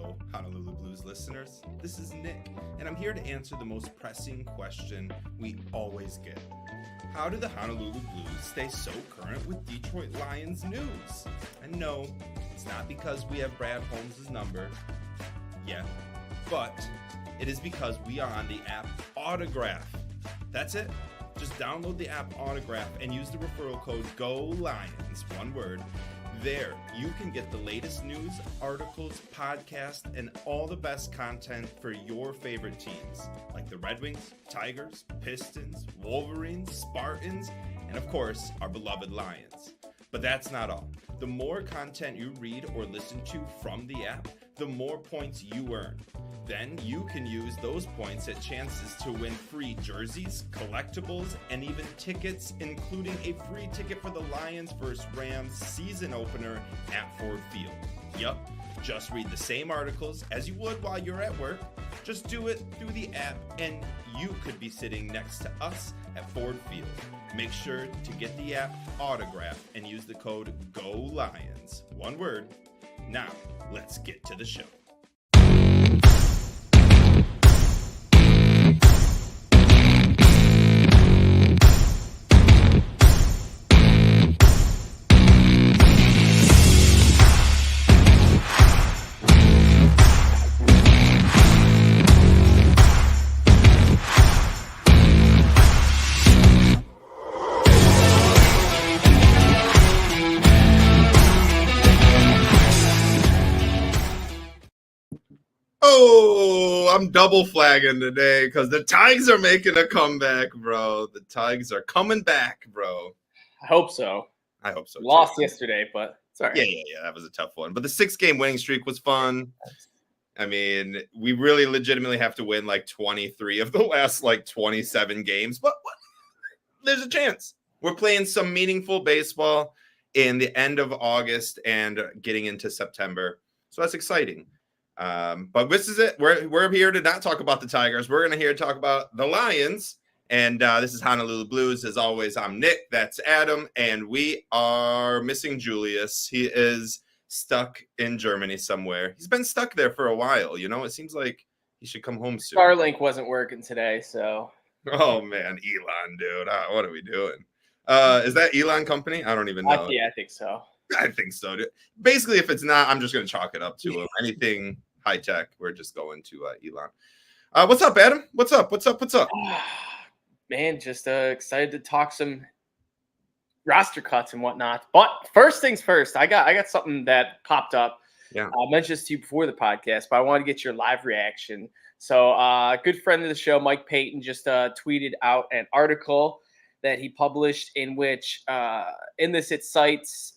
Hello, Honolulu Blues listeners. This is Nick, and I'm here to answer the most pressing question we always get. How do the Honolulu Blues stay so current with Detroit Lions news? And no, it's not because we have Brad Holmes' number yet, but it is because we are on the app Autograph. That's it. Just download the app Autograph and use the referral code GOLIONS, one word. There, you can get the latest news, articles, podcasts, and all the best content for your favorite teams, like the Red Wings, Tigers, Pistons, Wolverines, Spartans, and of course, our beloved Lions. But that's not all. The more content you read or listen to from the app, the more points you earn. Then you can use those points at chances to win free jerseys, collectibles, and even tickets, including a free ticket for the Lions vs. Rams season opener at Ford Field. Yup, just read the same articles as you would while you're at work. Just do it through the app, and you could be sitting next to us at Ford Field. Make sure to get the app Autograph and use the code GOLIONS. One word. Now, let's get to the show. Oh, I'm double flagging today because the Tigers are making a comeback, bro. The Tigers are coming back, bro. I hope so. I hope so. Lost yesterday, but it's all right. Yeah. That was a tough one. But the 6-game winning streak was fun. I mean, we really legitimately have to win like 23 of the last like 27 games. But there's a chance. We're playing some meaningful baseball in the end of August and getting into September. So that's exciting. But this is it. We're here to not talk about the Tigers. We're going to talk about the Lions. And this is Honolulu Blues. As always, I'm Nick. That's Adam. And we are missing Julius. He is stuck in Germany somewhere. He's been stuck there for a while. You know, it seems like he should come home soon. Starlink wasn't working today, so. Oh, man. Elon, dude. What are we doing? Is that Elon company? I don't even know. Yeah, I think so. I think so, dude. Basically, if it's not, I'm just going to chalk it up to him. Anything high tech, we're just going to Elon. What's up, Adam? What's up? Man, just excited to talk some roster cuts and whatnot. But first things first, I got something that popped up. Yeah, I mentioned this to you before the podcast, but I want to get your live reaction. So, a good friend of the show, Mike Payton, just tweeted out an article that he published in which, in this, it cites.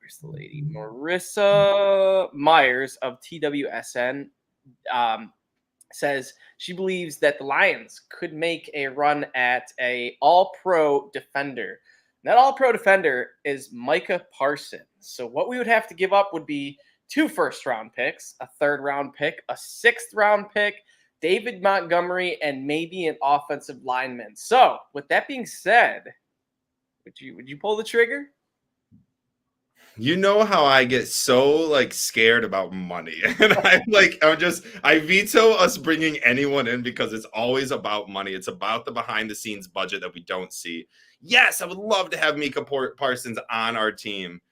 Where's the lady? Marissa Myers of TWSN says she believes that the Lions could make a run at a all-pro defender. And that all-pro defender is Micah Parsons. So what we would have to give up would be 2 first-round picks, a 3rd-round pick, a 6th-round pick, David Montgomery, and maybe an offensive lineman. So with that being said, would you pull the trigger? You know how I get so scared about money, and I veto us bringing anyone in because it's always about money. It's about the behind the scenes budget that we don't see. Yes, I would love to have Micah Parsons on our team.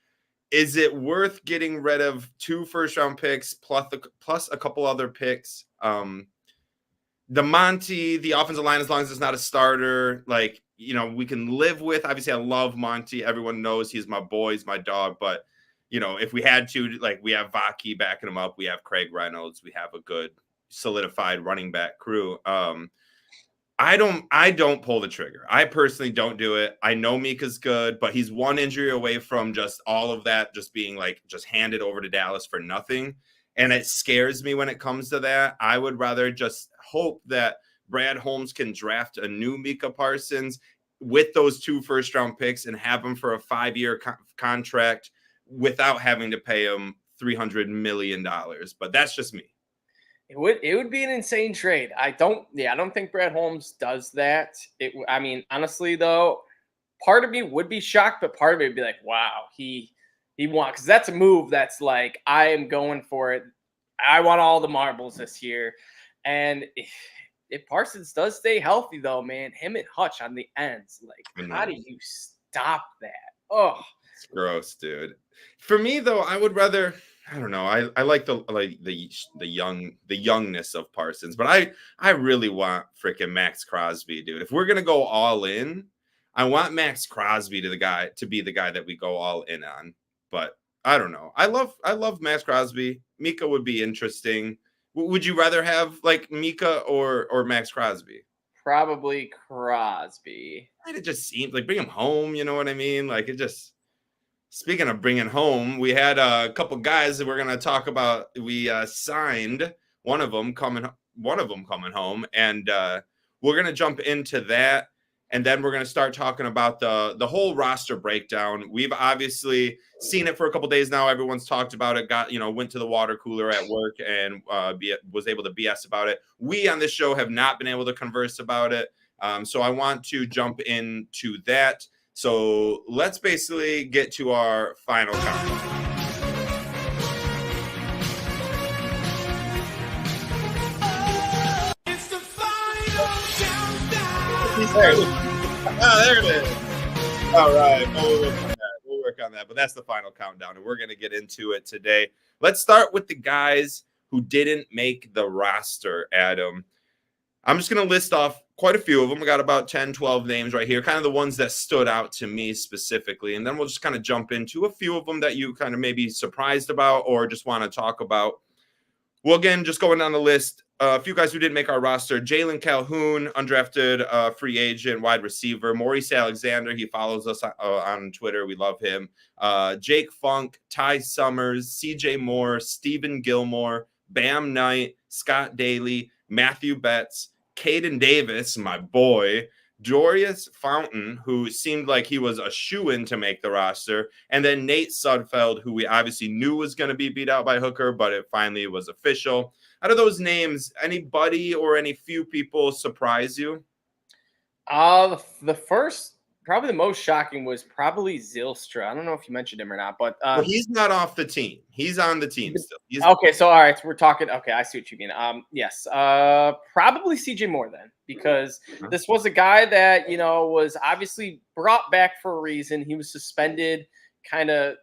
Is it worth getting rid of 2 first-round picks plus a couple other picks? The Monty, the offensive line, as long as it's not a starter, we can live with. Obviously, I love Monty. Everyone knows he's my boy, he's my dog. But, if we had to, we have Vaki backing him up. We have Craig Reynolds. We have a good solidified running back crew. I don't pull the trigger. I personally don't do it. I know Mika's good, but he's one injury away from just all of that just being just handed over to Dallas for nothing. And it scares me when it comes to that. I would rather just hope that Brad Holmes can draft a new Micah Parsons with those 2 first-round picks and have him for a 5-year contract without having to pay him $300 million. But that's just me. It would be an insane trade. I don't think Brad Holmes does that. Honestly though, part of me would be shocked, but part of me would be like, wow, he wants, because that's a move that's I am going for it. I want all the marbles this year. And if Parsons does stay healthy, though, man, him and Hutch on the ends, like, how do you stop that? Oh, it's gross, dude. For me, though, I would rather. I don't know. I like the youngness of Parsons, but I really want freaking Max Crosby, dude. If we're gonna go all in, I want Max Crosby to be the guy that we go all in on. But I don't know. I love Max Crosby. Mika would be interesting. Would you rather have like Mika or Max Crosby? probably Crosby. It just seems like bring him home. You know what I mean? Like it just. Speaking of bringing home, we had a couple guys that we're going to talk about. We signed one of them coming home, and we're going to jump into that, and then we're going to start talking about the whole roster breakdown. We've obviously seen it for a couple days now. Everyone's talked about it. Went to the water cooler at work and was able to BS about it. We on this show have not been able to converse about it, so I want to jump into that. So let's basically get to our final countdown. It's the final countdown. There it is. All right. We'll work on that. But that's the final countdown, and we're going to get into it today. Let's start with the guys who didn't make the roster, Adam. I'm just going to list off quite a few of them. I got about 10, 12 names right here, kind of the ones that stood out to me specifically. And then we'll just kind of jump into a few of them that you kind of maybe surprised about or just want to talk about. Well, again, just going down the list, a few guys who didn't make our roster. Jalen Calhoun, undrafted free agent, wide receiver. Maurice Alexander, he follows us on Twitter. We love him. Jake Funk, Ty Summers, CJ Moore, Stephen Gilmore, Bam Knight, Scott Daly, Matthew Betts, Caden Davis, my boy, Dorius Fountain, who seemed like he was a shoo-in to make the roster, and then Nate Sudfeld, who we obviously knew was going to be beat out by Hooker, but it finally was official. Out of those names, anybody or any few people surprise you? The first, probably the most shocking was probably Zylstra. I don't know if you mentioned him or not, but well, he's not off the team. He's on the team still. Okay, so all right, so we're talking. Okay, I see what you mean. Yes, probably CJ Moore then, because this was a guy that was obviously brought back for a reason. He was suspended, kind of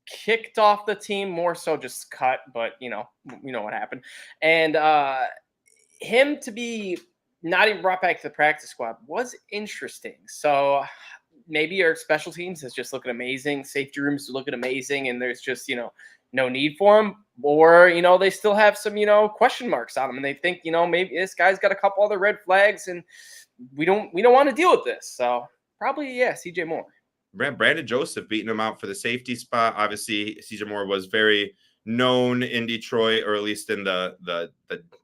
kicked off the team, more so just cut, but you know what happened, and him to be not even brought back to the practice squad was interesting. So maybe our special teams is just looking amazing. Safety rooms are looking amazing. And there's just, no need for him. Or, they still have some, question marks on them. And they think, maybe this guy's got a couple other red flags and we don't want to deal with this. So probably, yeah, CJ Moore. Brandon Joseph beating him out for the safety spot. Obviously, CJ Moore was very known in Detroit, or at least in the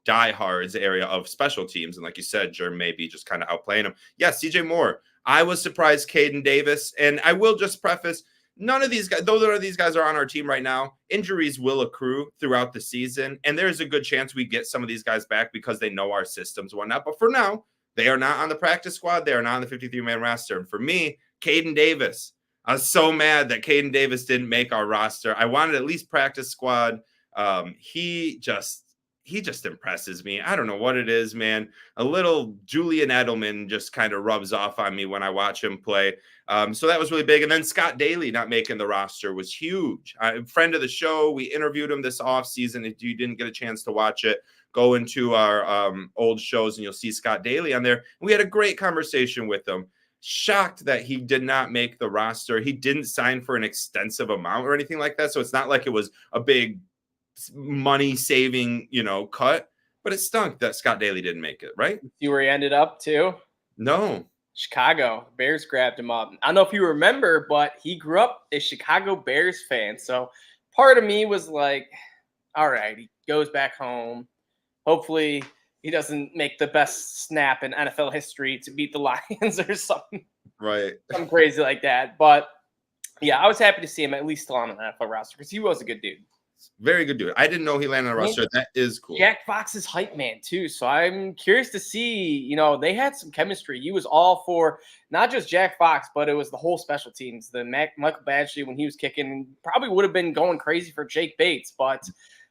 diehards area of special teams. And like you said, Jerm may be just kind of outplaying him. Yeah, CJ Moore. I was surprised Caden Davis. And I will just preface, none of these guys, though these guys are on our team right now, injuries will accrue throughout the season. And there's a good chance we get some of these guys back because they know our systems and whatnot. But for now, they are not on the practice squad. They are not on the 53-man roster. And for me, Caden Davis, I was so mad that Caden Davis didn't make our roster. I wanted at least practice squad. He just impresses me. I don't know what it is, man. A little Julian Edelman just kind of rubs off on me when I watch him play. So that was really big. And then Scott Daly not making the roster was huge. Friend of the show. We interviewed him this offseason. If you didn't get a chance to watch it, go into our old shows and you'll see Scott Daly on there. We had a great conversation with him. Shocked that he did not make the roster. He didn't sign for an extensive amount or anything like that. So it's not like it was a big money saving, cut, but it stunk that Scott Daly didn't make it, right? See where he ended up too? No. Chicago Bears grabbed him up. I don't know if you remember, but he grew up a Chicago Bears fan. So part of me was like, all right, he goes back home. Hopefully he doesn't make the best snap in NFL history to beat the Lions or something. Right. Something crazy like that. But yeah, I was happy to see him at least still on an NFL roster because he was a good dude. Very good dude. I didn't know he landed on a roster. That is cool. Jack Fox is hype man too. So I'm curious to see, they had some chemistry. He was all for not just Jack Fox, but it was the whole special teams. The Michael Badgley, when he was kicking, probably would have been going crazy for Jake Bates, but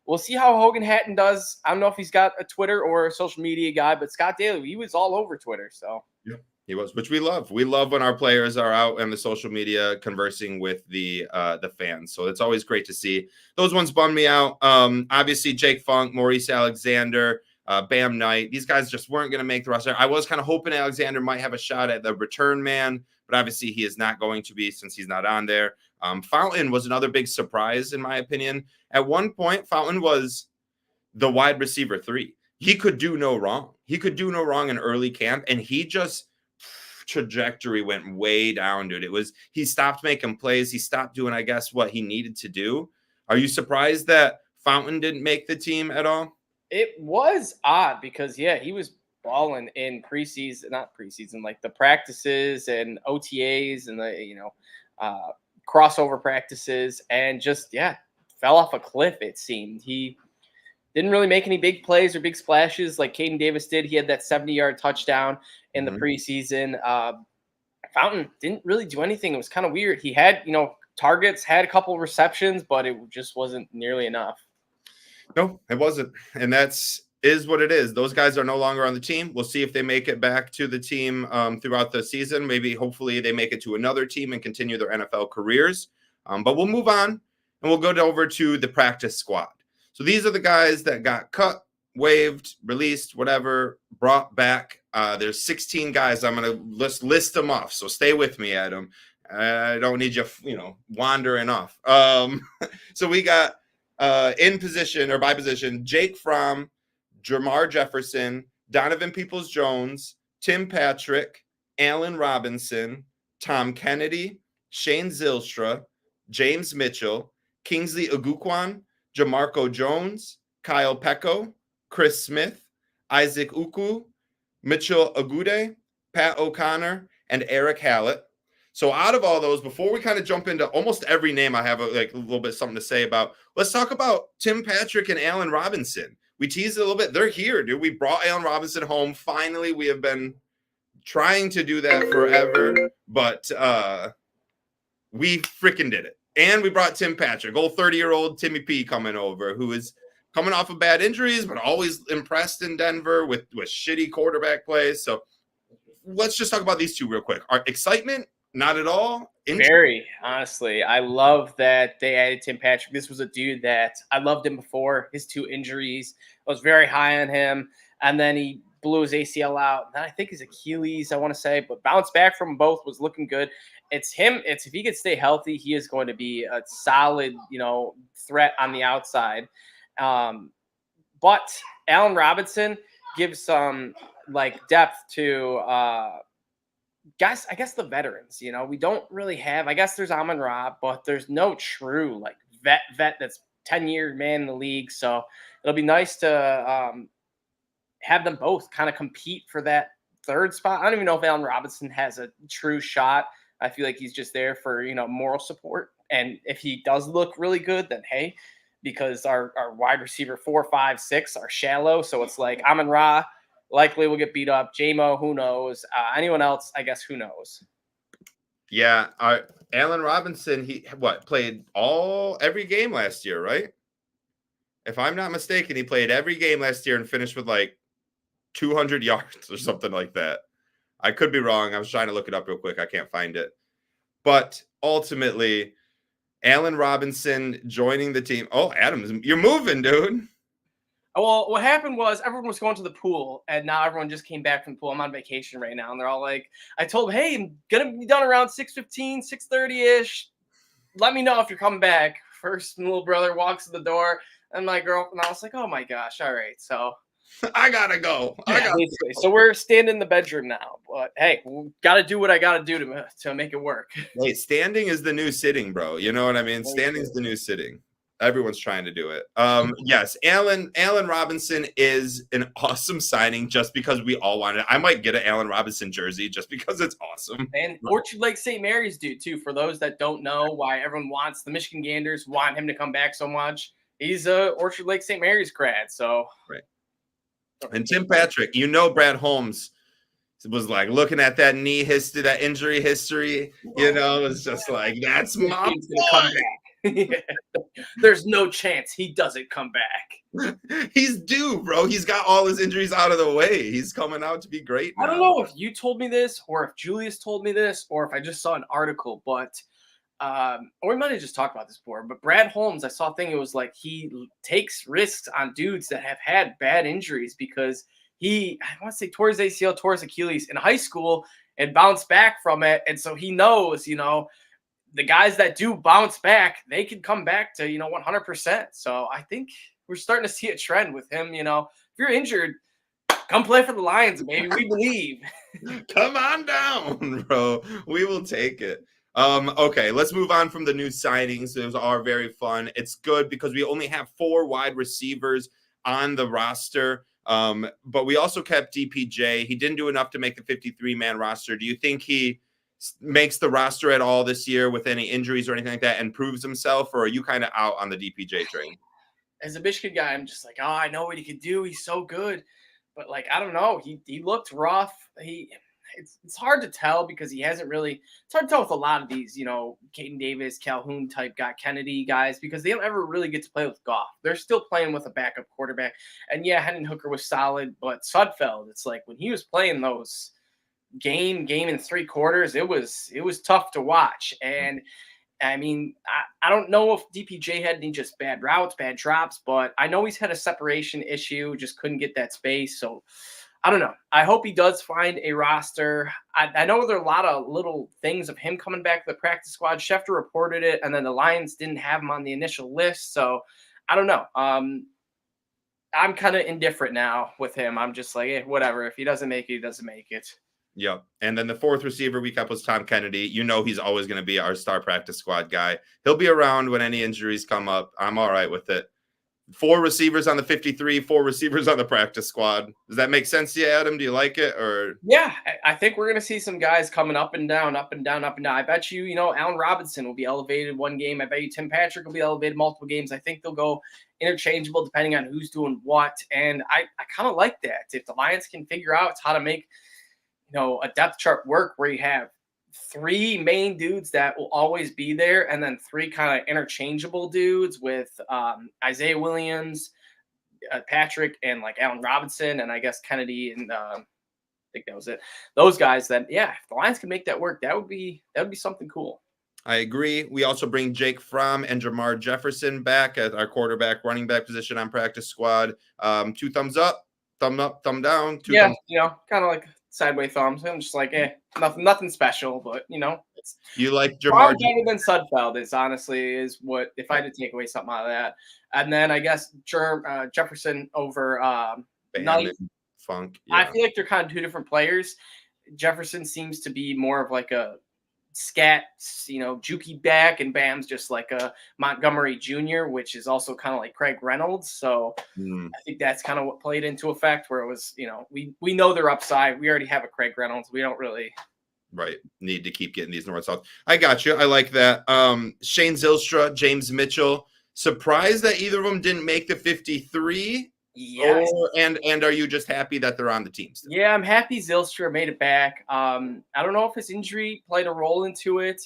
we'll see how Hogan Hatton does. I don't know if he's got a Twitter or a social media guy, but Scott Daly, he was all over Twitter. So yeah, he was, which we love. We love when our players are out on the social media conversing with the fans. So it's always great to see. Those ones bum me out. Obviously, Jake Funk, Maurice Alexander, Bam Knight. These guys just weren't going to make the roster. I was kind of hoping Alexander might have a shot at the return man, but obviously he is not going to be since he's not on there. Fountain was another big surprise, in my opinion. At one point, Fountain was the wide receiver 3. He could do no wrong. He could do no wrong in early camp, and he just trajectory went way down, dude. He stopped making plays. He stopped doing, I guess, what he needed to do. Are you surprised that Fountain didn't make the team at all? It was odd because, yeah, he was balling in not preseason, like the practices and OTAs and the, crossover practices, and just, fell off a cliff, it seemed. He didn't really make any big plays or big splashes like Caden Davis did. He had that 70-yard touchdown in the preseason. Fountain didn't really do anything. It was kind of weird. He had, targets, had a couple receptions, but it just wasn't nearly enough. No, it wasn't. And is what it is. Those guys are no longer on the team. We'll see if they make it back to the team throughout the season. Maybe, hopefully, they make it to another team and continue their NFL careers. But we'll move on, and we'll go over to the practice squad. So these are the guys that got cut, waived, released, whatever, brought back. There's 16 guys. I'm going to list them off. So stay with me, Adam. I don't need you, wandering off. So we got in position or by position, Jake Fromm, Jermar Jefferson, Donovan Peoples-Jones, Tim Patrick, Allen Robinson, Tom Kennedy, Shane Zylstra, James Mitchell, Kingsley Aguquan, Jamarco Jones, Kyle Pecco, Chris Smith, Isaac Uku, Mitchell Agude, Pat O'Connor, and Eric Hallett. So out of all those, before we kind of jump into almost every name I have a little bit something to say about, let's talk about Tim Patrick and Allen Robinson. We teased it a little bit. They're here, dude. We brought Allen Robinson home. Finally, we have been trying to do that forever, but we freaking did it. And we brought Tim Patrick, old 30-year-old Timmy P coming over, who is coming off of bad injuries, but always impressed in Denver with shitty quarterback plays. So let's just talk about these two real quick. Our excitement, not at all. Very, honestly. I love that they added Tim Patrick. This was a dude that I loved him before his 2 injuries. I was very high on him. And then he blew his ACL out. And I think his Achilles, I want to say, but bounced back from both, was looking good. It's him. If he could stay healthy, he is going to be a solid, threat on the outside. But Allen Robinson gives some depth to guys, I guess the veterans. We don't really have. I guess there's Amon-Ra, but there's no true vet that's 10-year man in the league. So it'll be nice to have them both kind of compete for that 3rd spot. I don't even know if Allen Robinson has a true shot. I feel like he's just there for moral support. And if he does look really good, then hey, because our wide receiver 4, 5, 6 are shallow. So it's like Amon-Ra likely will get beat up. J-Mo, who knows? Anyone else, I guess, who knows? Yeah, Allen Robinson, he played every game last year, right? If I'm not mistaken, he played every game last year and finished with 200 yards or something like that. I could be wrong. I was trying to look it up real quick. I can't find it. But ultimately, Allen Robinson joining the team. Oh, Adam, you're moving, dude. Well, what happened was everyone was going to the pool, and now everyone just came back from the pool. I'm on vacation right now, and they're all like, I told them, hey, I'm going to be done around 6:15, 6:30-ish. Let me know if you're coming back. First, my little brother walks to the door, and my girlfriend, I was like, oh, my gosh, all right. So I got to go. So we're standing in the bedroom now. But, hey, got to do what I got to do to make it work. Hey, standing is the new sitting, bro. You know what I mean? Standing is the new sitting. Everyone's trying to do it. Yes, Allen Robinson is an awesome signing just because we all wanted it. I might get an Allen Robinson jersey just because it's awesome. And Orchard Lake St. Mary's do too. For those that don't know why everyone wants the Michigan Ganders want him to come back so much, he's a Orchard Lake St. Mary's grad. So right. And Tim Patrick, Brad Holmes was looking at that knee history, that injury history. It's just that's my boy. Yeah. There's no chance he doesn't come back. He's due, bro. He's got all his injuries out of the way. He's coming out to be great now. I don't know if you told me this or if Julius told me this or if I just saw an article, but or we might have just talked about this before, but Brad Holmes, I saw a thing. It was like takes risks on dudes that have had bad injuries because I want to say tore his ACL, tore his Achilles in high school and bounced back from it. And so he knows, the guys that do bounce back, they can come back to, 100%. So I think we're starting to see a trend with him. If you're injured, come play for the Lions, baby. We believe. Come on down, bro. We will take it. Okay, let's move on from the new signings. Those are very fun. It's good because we only have 4 wide receivers on the roster. But we also kept DPJ. He didn't do enough to make the 53-man roster. Do you think he makes the roster at all this year with any injuries or anything like that and proves himself, or are you kind of out on the DPJ train? As a Michigan guy, I'm just like, I know what he could do. He's so good. But, I don't know. He looked rough. It's hard to tell because he hasn't really – it's hard to tell with a lot of these, Caden Davis, Calhoun type guy, Kennedy guys, because they don't ever really get to play with Goff. They're still playing with a backup quarterback. And, yeah, Hendon Hooker was solid, but Sudfeld, it's like when he was playing those game in 3 quarters, it was tough to watch. And, I mean, I don't know if DPJ had any just bad routes, bad drops, but I know he's had a separation issue, just couldn't get that space. So, I don't know. I hope he does find a roster. I know there are a lot of little things of him coming back to the practice squad. Schefter reported it, and then the Lions didn't have him on the initial list. So, I don't know. I'm kind of indifferent now with him. I'm just like, whatever. If he doesn't make it, he doesn't make it. Yep. And then the 4th receiver we kept was Tom Kennedy. He's always going to be our star practice squad guy. He'll be around when any injuries come up. I'm all right with it. 4 receivers on the 53, 4 receivers on the practice squad. Does that make sense to you, Adam? Do you like it? Or yeah, I think we're going to see some guys coming up and down, up and down, up and down. I bet you, Allen Robinson will be elevated one game. I bet you Tim Patrick will be elevated multiple games. I think they'll go interchangeable depending on who's doing what. And I kind of like that. If the Lions can figure out how to make, a depth chart work where you have 3 main dudes that will always be there, and then 3 kind of interchangeable dudes with Isaiah Williams, Patrick, and Allen Robinson, and I guess Kennedy, and I think that was it. Those guys. Then if the Lions can make that work, that would be something cool. I agree. We also bring Jake Fromm and Jamar Jefferson back at our quarterback, running back position on practice squad. 2 thumbs up, thumb down. 2 thumbs. Kind of like sideways thumbs. I'm just like, nothing special, but you like Jamar better than Sudfeld is what if I had to take away something out of that. And then I guess Jefferson over Knight. Funk. Yeah. I feel like they're kind of 2 different players. Jefferson seems to be more of like a scat, jukey back, and Bam's just like a Montgomery Jr., which is also kind of like Craig Reynolds. So I think that's kind of what played into effect where it was, we know their upside. We already have a Craig Reynolds. We don't really need to keep getting these north-south. I got you. I like that. Shane Zylstra, James Mitchell. Surprised that either of them didn't make the 53. Yes. And are you just happy that they're on the team still? Yeah, I'm happy Zylstra made it back. I don't know if his injury played a role into it,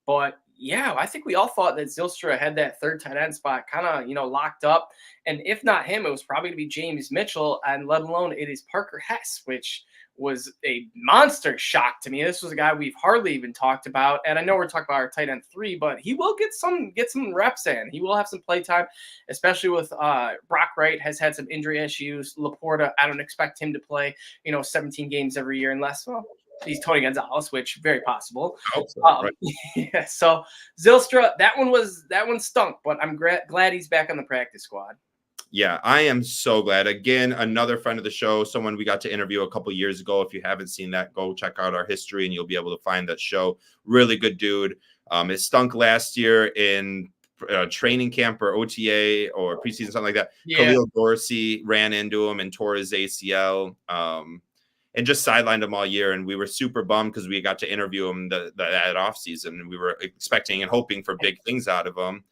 but yeah, I think we all thought that Zylstra had that 3rd tight end spot kind of, locked up. And if not him, it was probably to be James Mitchell, and let alone it is Parker Hess, which was a monster shock to me. This was a guy we've hardly even talked about. And I know we're talking about our tight end 3, but he will get some reps in. He will have some play time, especially with Brock Wright has had some injury issues. Laporta, I don't expect him to play, 17 games every year unless, he's Tony Gonzalez, which very possible. Right. Yeah. So Zylstra, that one stunk, but I'm glad he's back on the practice squad. Yeah, I am so glad. Again, another friend of the show, someone we got to interview a couple years ago. If you haven't seen that, go check out our history and you'll be able to find that show. Really good dude. It stunk last year in training camp or OTA or preseason, something like that. Yeah. Khalil Dorsey ran into him and tore his ACL and just sidelined him all year. And we were super bummed because we got to interview him that offseason. And we were expecting and hoping for big things out of him.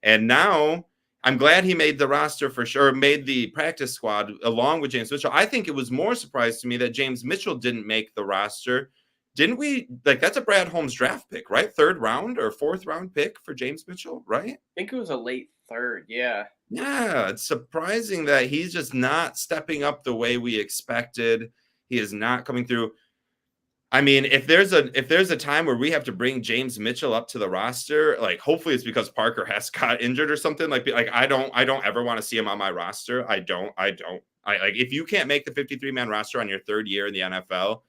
And now I'm glad he made the roster for sure, made the practice squad along with James Mitchell. I think it was more surprise to me that James Mitchell didn't make the roster didn't we like that's a Brad Holmes draft pick, right? 3rd round or 4th round pick for James Mitchell, right? I think it was a late 3rd. Yeah. Yeah, it's surprising that he's just not stepping up the way we expected. He is not coming through. I mean, if there's a time where we have to bring James Mitchell up to the roster, like hopefully it's because Parker Hess got injured or something. Like I don't ever want to see him on my roster. I like if you can't make the 53-man roster on your 3rd year in the NFL,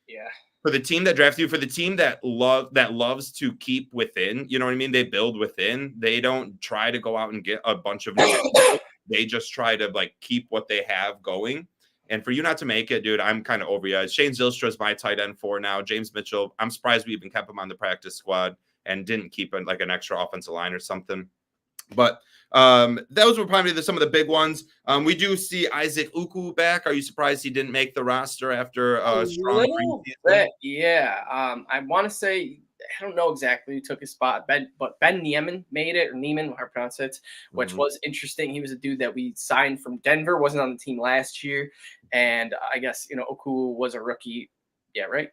yeah, for the team that drafts you, for the team that loves to keep within, you know what I mean? They build within. They don't try to go out and get a bunch of new people. They just try to like keep what they have going. And for you not to make it, dude, I'm kind of over you. Shane Zylstra is my tight end 4 now. James Mitchell, I'm surprised we even kept him on the practice squad and didn't keep like an extra offensive line or something. But those were probably some of the big ones. We do see Isaac Uku back. Are you surprised he didn't make the roster after a strong preseason? Yeah. I want to say, I don't know exactly who took his spot, but Ben Niemann made it, or Neiman, however I pronounce it, which was interesting. He was a dude that we signed from Denver, wasn't on the team last year, and I guess Oku was a rookie. Yeah, right.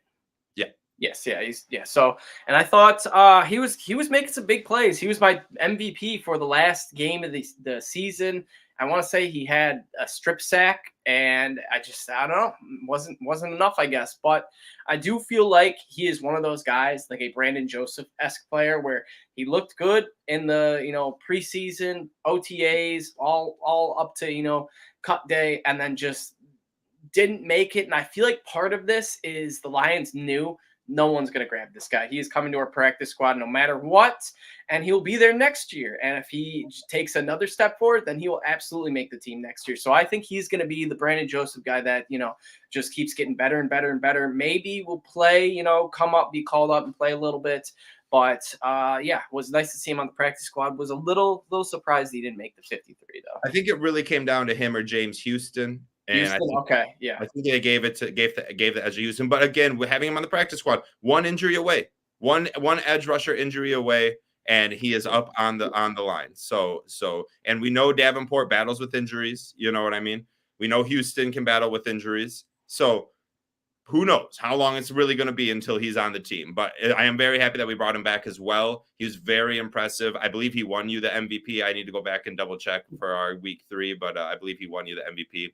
Yeah. Yes, yeah. So, and I thought he was making some big plays. He was my MVP for the last game of the season. I want to say he had a strip sack, and I don't know, wasn't enough, I guess. But I do feel like he is one of those guys, like a Brandon Joseph-esque player, where he looked good in the preseason, OTAs, all up to cut day, and then just didn't make it. And I feel like part of this is the Lions knew no one's going to grab this guy. He is coming to our practice squad no matter what, and he'll be there next year. And if he takes another step forward, then he will absolutely make the team next year. So I think he's going to be the Brandon Joseph guy that, just keeps getting better and better and better. Maybe will play, come up, be called up and play a little bit. But yeah, it was nice to see him on the practice squad. Was a little surprised he didn't make the 53 though. I think it really came down to him or James Houston. And I think they gave the edge to Houston. But again, we're having him on the practice squad, one injury away, one edge rusher injury away, and he is up on the line. So and we know Davenport battles with injuries. You know what I mean? We know Houston can battle with injuries. So who knows how long it's really going to be until he's on the team. But I am very happy that we brought him back as well. He was very impressive. I believe he won you the MVP. I need to go back and double check for our week 3, but I believe he won you the MVP.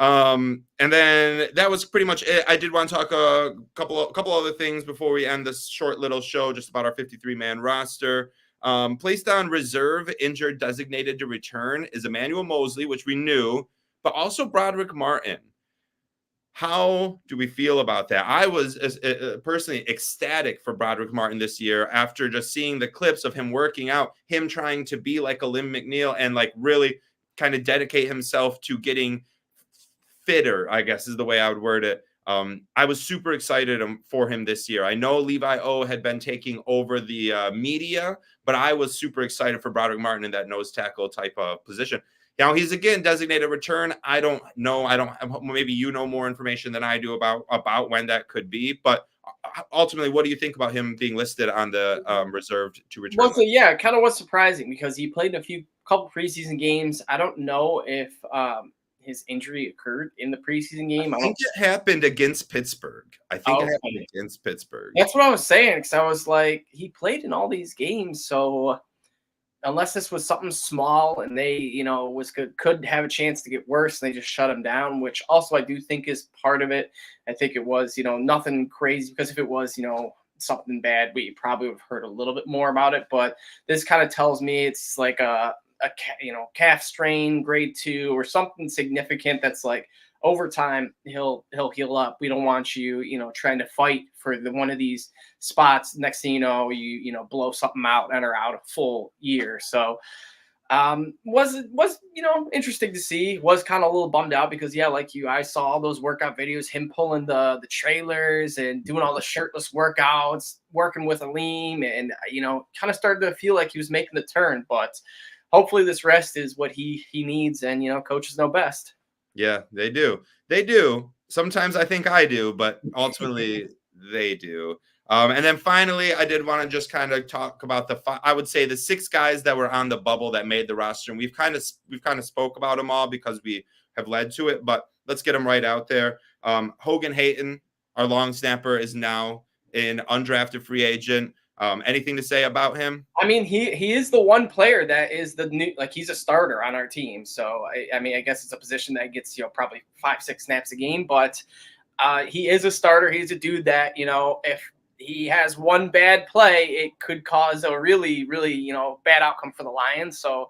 And then that was pretty much it. I did want to talk a couple other things before we end this short little show, just about our 53-man roster. Placed on reserve, injured, designated to return is Emmanuel Mosley, which we knew, but also Broderick Martin. How do we feel about that? I was personally ecstatic for Broderick Martin this year after just seeing the clips of him working out, him trying to be like a Lim McNeil and like really kind of dedicate himself to getting fitter, I guess is the way I would word it. I was super excited for him this year. I know Levi O had been taking over the media, but I was super excited for Broderick Martin in that nose tackle type of position. Now he's again designated return. I don't know. Maybe you know more information than I do about when that could be. But ultimately, what do you think about him being listed on the reserved to return? Well, so yeah, it kind of was surprising because he played in a couple preseason games. I don't know if his injury occurred in the preseason game. I think it happened against Pittsburgh. That's what I was saying, because I was like, he played in all these games, so unless this was something small and they, could have a chance to get worse, and they just shut him down, which also I do think is part of it. I think it was, nothing crazy, because if it was, something bad, we probably would have heard a little bit more about it. But this kind of tells me it's like a calf strain grade 2 or something significant that's like over time he'll heal up. We don't want you trying to fight for one of these spots. Next thing you blow something out and are out a full year. So was interesting to see. Was kind of a little bummed out because I saw all those workout videos, him pulling the trailers and doing all the shirtless workouts, working with Aleem, and kind of started to feel like he was making the turn. But hopefully this rest is what he needs, and coaches know best. Yeah, they do. Sometimes I think I do, but ultimately they do. And then finally, I did want to just kind of talk about I would say the 6 guys that were on the bubble that made the roster. And we've kind of spoke about them all because we have led to it, but let's get them right out there. Hogan Hayton, our long snapper, is now an undrafted free agent. Anything to say about him? I mean, he is the one player that is the new, like, he's a starter on our team. So I mean, I guess it's a position that gets, you know, probably 5-6 snaps a game, but he is a starter. He's a dude that, you know, if he has one bad play, it could cause a really, really, you know, bad outcome for the Lions. So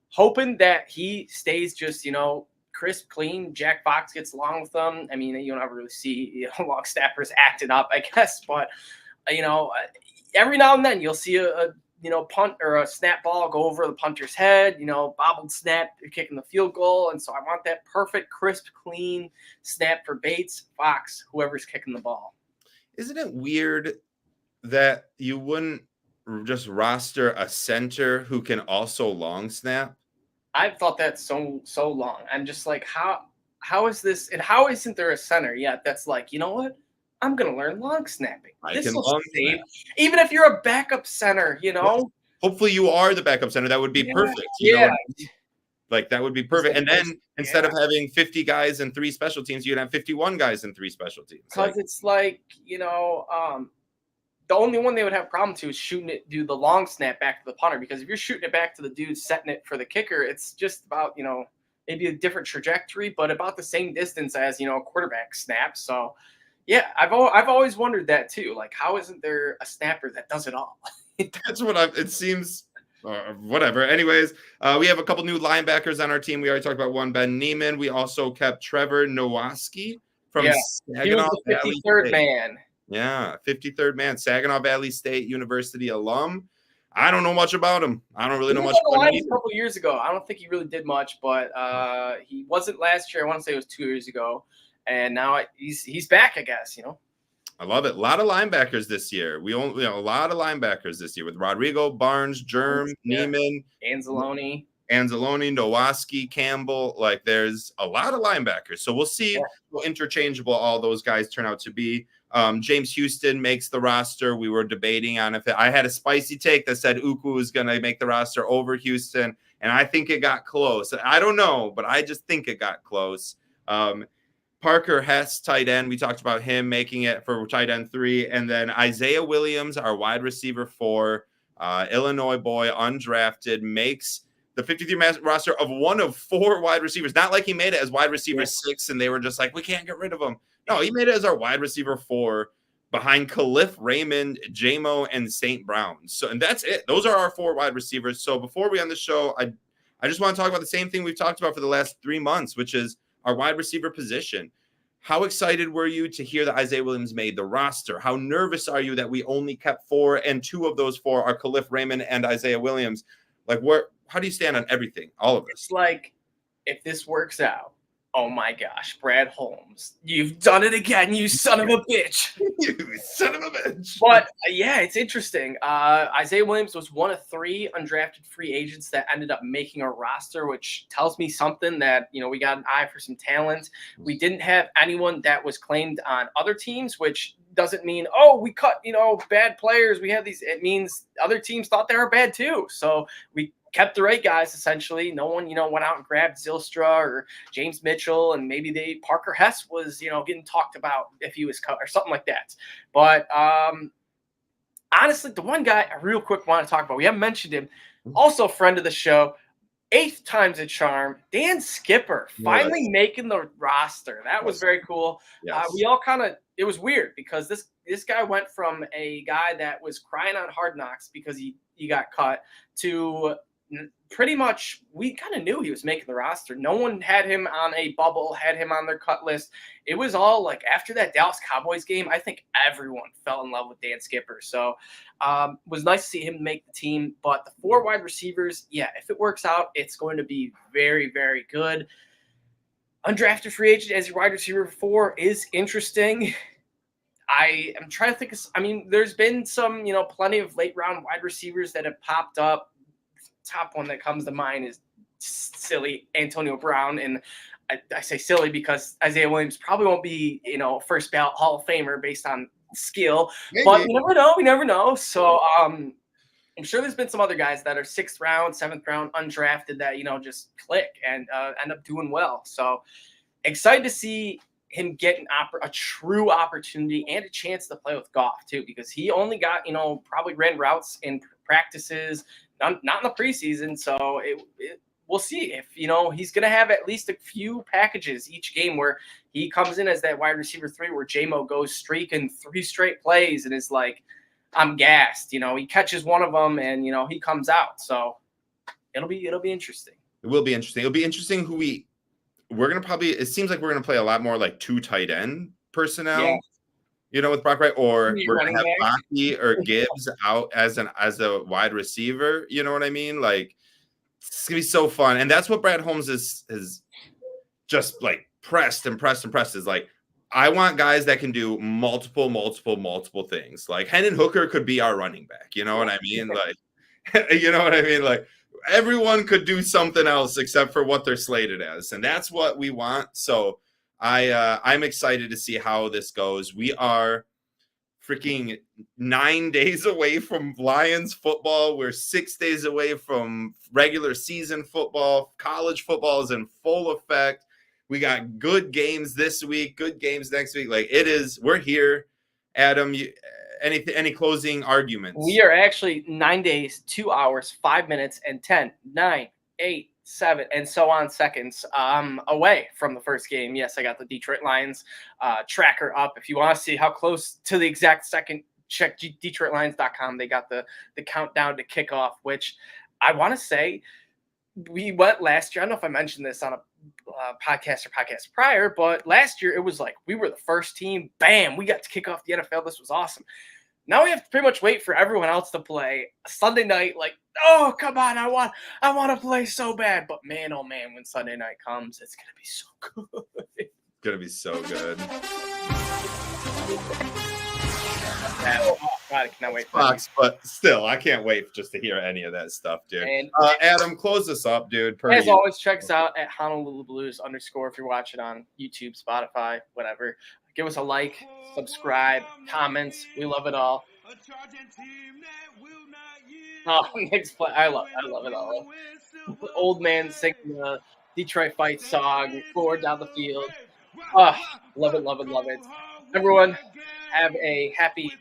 hoping that he stays just, you know, crisp, clean. Jack Fox gets along with them. I mean, you don't ever really see, you know, long snappers acting up, I guess, but you know, every now and then you'll see a you know, punt or a snap ball go over the punter's head, you know, bobbled snap, you're kicking the field goal. And so I want that perfect, crisp, clean snap for Bates, Fox, whoever's kicking the ball. Isn't it weird that you wouldn't just roster a center who can also long snap? I've thought that so long. I'm just like, how is this, and how isn't there a center yet that's like, you know what? I'm gonna learn long snapping. This will save, even if you're a backup center, you know. Well, hopefully you are the backup center. That would be perfect. You know? Like that would be perfect. And then instead of having 50 guys and 3 special teams, you'd have 51 guys and 3 special teams. Because it's like, you know, the only one they would have problem to is shooting it, do the long snap back to the punter. Because if you're shooting it back to the dude setting it for the kicker, it's just about, you know, maybe a different trajectory, but about the same distance as, you know, a quarterback snap. So yeah, I've always wondered that too. Like, how isn't there a snapper that does it all? That's what it seems. Whatever. Anyways, we have a couple new linebackers on our team. We already talked about one, Ben Neiman. We also kept Trevor Nowaski from Saginaw Valley 53rd man. Yeah, 53rd man, Saginaw Valley State University alum. I don't know much about him. I don't really know much about him. A couple years ago, I don't think he really did much, but he wasn't last year. I want to say it was 2 years ago. And now he's back, I guess, you know. I love it. A lot of linebackers this year. We only a lot of linebackers this year with Rodrigo, Barnes, Germ, Neiman, Anzalone, Nowaski, Campbell. Like there's a lot of linebackers. So we'll see how interchangeable all those guys turn out to be. James Houston makes the roster. We were debating on if I had a spicy take that said Uku is going to make the roster over Houston. And I think it got close. I don't know, but I just think it got close. Parker Hess, tight end. We talked about him making it for tight end 3. And then Isaiah Williams, our wide receiver 4, Illinois boy, undrafted, makes the 53-man roster of one of 4 wide receivers. Not like he made it as wide receiver 6 and they were just like, we can't get rid of him. No, he made it as our wide receiver 4 behind Khalif Raymond, Jamo, and St. Brown. So, and that's it. Those are our 4 wide receivers. So before we end the show, I just want to talk about the same thing we've talked about for the last 3 months, which is our wide receiver position. How excited were you to hear that Isaiah Williams made the roster? How nervous are you that we only kept 4 and 2 of those 4 are Khalif Raymond and Isaiah Williams? Like, how do you stand on everything, all of this? It's like, if this works out, oh my gosh, Brad Holmes, you've done it again, you son of a bitch. You son of a bitch. But yeah, it's interesting. Isaiah Williams was one of 3 undrafted free agents that ended up making a roster, which tells me something that, you know, we got an eye for some talent. We didn't have anyone that was claimed on other teams, which doesn't mean, oh, we cut, you know, bad players. We have these. It means other teams thought they were bad too. So we kept the right guys, essentially. No one, you know, went out and grabbed Zylstra or James Mitchell, and maybe Parker Hess was, you know, getting talked about if he was cut or something like that. But honestly, the one guy I real quick want to talk about, we haven't mentioned him, also a friend of the show, 8th time's a charm, Dan Skipper, finally making the roster. That was very cool. Yes. We all kind of, it was weird because this guy went from a guy that was crying on Hard Knocks because he got cut to pretty much, we kind of knew he was making the roster. No one had him on a bubble, had him on their cut list. It was all like after that Dallas Cowboys game, I think everyone fell in love with Dan Skipper. So it was nice to see him make the team. But the 4 wide receivers, yeah, if it works out, it's going to be very, very good. Undrafted free agent as your wide receiver 4 is interesting. I am trying to think of, I mean, there's been some, you know, plenty of late round wide receivers that have popped up. Top one that comes to mind is silly Antonio Brown. And I say silly because Isaiah Williams probably won't be, you know, first ballot Hall of Famer based on skill, but you never know. We never know. So I'm sure there's been some other guys that are 6th round, 7th round, undrafted that, you know, just click and end up doing well. So excited to see him get a true opportunity and a chance to play with Goff too, because he only got, probably ran routes in practices, not in the preseason. So we'll see if, he's going to have at least a few packages each game where he comes in as that wide receiver 3, where J-Mo goes streaking 3 straight plays and is like, I'm gassed. He catches one of them and, he comes out. So it'll be interesting. It will be interesting. It'll be interesting who we're going to probably, it seems like we're going to play a lot more like 2 tight end personnel, with Brock Wright, or we're going to have Baki or Gibbs out as a wide receiver. You know what I mean? Like, it's going to be so fun. And that's what Brad Holmes is just like pressed is like, I want guys that can do multiple things. Like Hendon Hooker could be our running back. You know what I mean? Like, you know what I mean? Like, everyone could do something else except for what they're slated as, and that's what we want. So I'm excited to see how this goes. We are freaking 9 days away from Lions football. We're 6 days away from regular season football. College football is in full effect. We got good games this week, good games next week. Like, we're here. Adam, any closing arguments? We are actually 9 days, 2 hours, 5 minutes, and 10, 9, 8, 7, and so on seconds away from the first game. Yes, I got the Detroit Lions tracker up. If you want to see how close to the exact second, check DetroitLions.com. They got the countdown to kickoff, which I want to say we went last year. I don't know if I mentioned this on a podcast prior, but last year it was like we were the first team. Bam, we got to kick off the NFL. This was awesome. Now we have to pretty much wait for everyone else to play Sunday night. Like, oh, come on, I want to play so bad. But man, oh man, when Sunday night comes, it's gonna be so good. It's gonna be so good. Oh God, I cannot wait. Fox, but still, I can't wait just to hear any of that stuff, dude. And Adam, close this up, dude. As always, check us out at Honolulu Blues _ if you're watching on YouTube, Spotify, whatever. Give us a like, subscribe, comments. We love it all. Oh, next play. I love it all. The old man singing the Detroit fight song, forward down the field. Oh, love it. Everyone, have a happy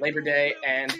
Labor Day and